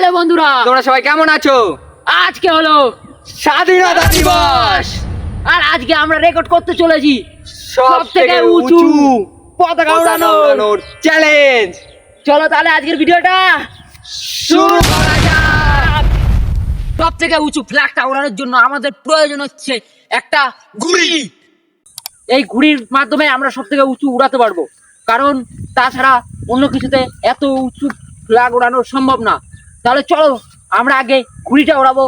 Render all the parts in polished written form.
Hello বন্ধুরা, তোমরা সবাই কেমন আছো? আজকে হলো স্বাধীনতা দিবস। আর আজকে আমরা রেকর্ড করতে চলেছি সবথেকে উঁচু পতাকা উড়ানোর চ্যালেঞ্জ। চলো তাহলে আজকের ভিডিওটা শুরু করা যাক। সব থেকে উঁচু ফ্ল্যাগটা ওড়ানোর জন্য আমাদের প্রয়োজন হচ্ছে একটা ঘুড়ি। এই ঘুড়ির মাধ্যমে আমরা সব থেকে উঁচু উড়াতে পারবো, কারণ তাছাড়া অন্য কিছুতে এত উঁচু ফ্ল্যাগ ওড়ানো সম্ভব না। তাহলে চলো আমরা আগে ঘুড়িটা ওড়াবো,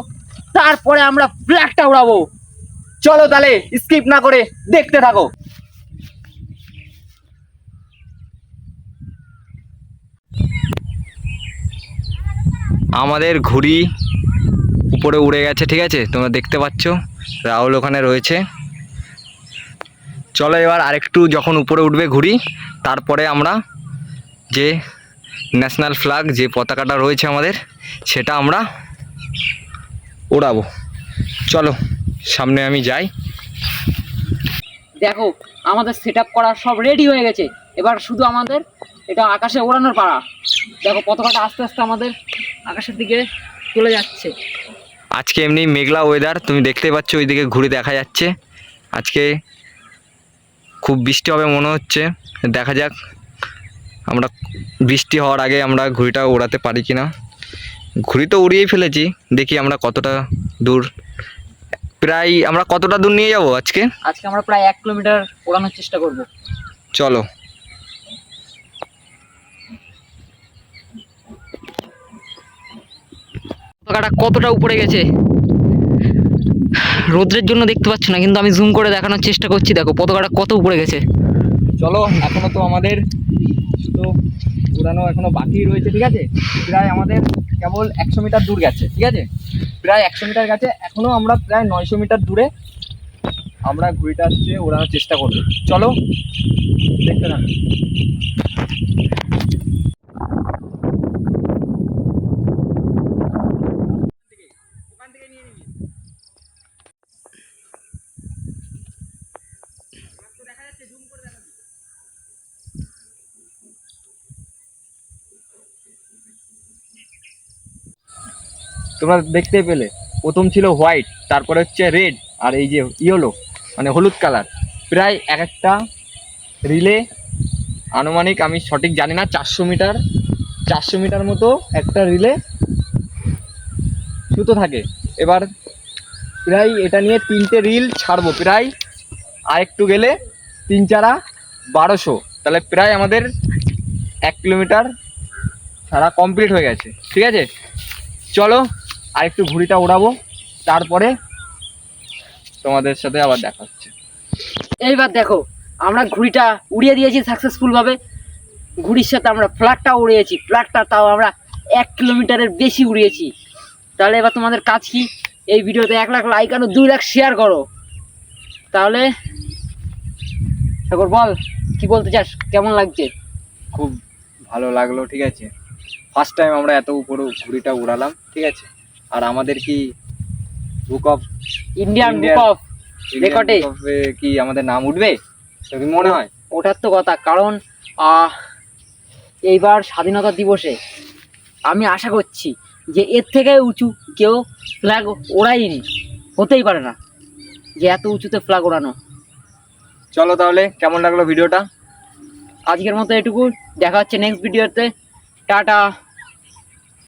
তারপরে আমরা ফ্ল্যাগটা ওড়াবো। চলো তাহলে স্কিপ না করে দেখতে থাকো। আমাদের ঘুড়ি উপরে উড়ে গেছে, ঠিক আছে, তোমরা দেখতে পাচ্ছ। রাহুল ওখানে রয়েছে। চলো এবার আরেকটু যখন উপরে উঠবে ঘুড়ি, তারপরে আমরা যে ন্যাশনাল ফ্ল্যাগ, যে পতাকাটা রয়েছে আমাদের, সেটা আমরা উড়াবো। চলো সামনে আমি যাই। দেখো আমাদের সেট আপ করা সব রেডি হয়ে গেছে, এবার শুধু আমাদের এটা আকাশে ওড়ানোর পাড়া। দেখো পতাকাটা আস্তে আস্তে আমাদের আকাশের দিকে চলে যাচ্ছে। আজকে এমনি মেঘলা ওয়েদার, তুমি দেখতে পাচ্ছ ওইদিকে ঘুড়ি দেখা যাচ্ছে। আজকে খুব বৃষ্টি হবে মনে হচ্ছে, দেখা যাক আমরা বৃষ্টি হওয়ার আগে আমরা ঘুড়িটা ওড়াতে পারি কিনা। ঘুড়ি তো উড়িয়েই ফেলেছি, দেখি আমরা কতটা দূর, প্রায় আমরা কতটা দূর নিয়ে যাব আজকে। আজকে আমরা প্রায় 1 কিলোমিটার ওড়ানোর চেষ্টা করব। চলো। পতাকাটা কতটা উপরে গেছে রোদ্রের জন্য দেখতে পাচ্ছ না, কিন্তু আমি জুম করে দেখানোর চেষ্টা করছি। দেখো পতাকাটা কত উপরে গেছে। চলো, এখনো তো আমাদের তো উড়ানো এখনো বাকি রয়েছে, ঠিক আছে। প্রায় আমাদের কেবল 100 মিটার দূর গেছে, ঠিক আছে, প্রায় 100 মিটার গেছে। এখনো আমরা প্রায় 900 মিটার দূরে আমরা ঘুড়িটা হচ্ছে ওড়ানোর চেষ্টা করবো। চলো দেখতে থাকো। তোমরা দেখতে পেলে প্রথম ছিল হোয়াইট, তারপরে হচ্ছে রেড, আর এই যে ইয়েলো মানে হলুদ কালার। প্রায় এক একটা রিলে আনুমানিক, আমি সঠিক জানি না, 400 মিটার মতো একটা রিলে সুতো থাকে। এবার প্রায় এটা নিয়ে 3টে রিল ছাড়বো, প্রায় আরেকটু গেলে 3 4 1200, তাহলে প্রায় আমাদের 1 কিলোমিটার ছাড়া কমপ্লিট হয়ে গেছে, ঠিক আছে। চলো আরেকটু ঘুড়িটা ওড়াবো, তারপরে তোমাদের সাথে আবার দেখা হচ্ছে। এইবার দেখো আমরা ঘুড়িটা উড়িয়ে দিয়েছি সাকসেসফুল ভাবে। ঘুড়ির সাথে আমরা ফ্ল্যাগটাও উড়িয়েছি, ফ্ল্যাগটা তাও আমরা 1 কিলোমিটারের বেশি উড়িয়েছি। তাহলে এবার তোমাদের কাজ কি, এই ভিডিওতে 1 লাখ লাইক আর 2 লাখ শেয়ার করো। তাহলে ঠাকুর বল, কি বলতে চাস, কেমন লাগছে? খুব ভালো লাগলো, ঠিক আছে। ফার্স্ট টাইম আমরা এত উপরে ঘুড়িটা উড়ালাম, ঠিক আছে। আর আমাদের কি book of Indian book of রেকর্ডে কি আমাদের নাম উঠবে যদি মনে হয়? ওটার তো কথা, কারণ এইবার স্বাধীনতা দিবসে আমি আশা করছি যে এর থেকে উঁচু কেউ ফ্ল্যাগ ওড়ায়নি, হতেই পারে না যে এত উঁচুতে ফ্ল্যাগ ওড়ানো। চলো তাহলে, কেমন লাগলো ভিডিওটা? আজকের মতো এটুকু, দেখা হচ্ছে নেক্সট ভিডিওতে। টাটা।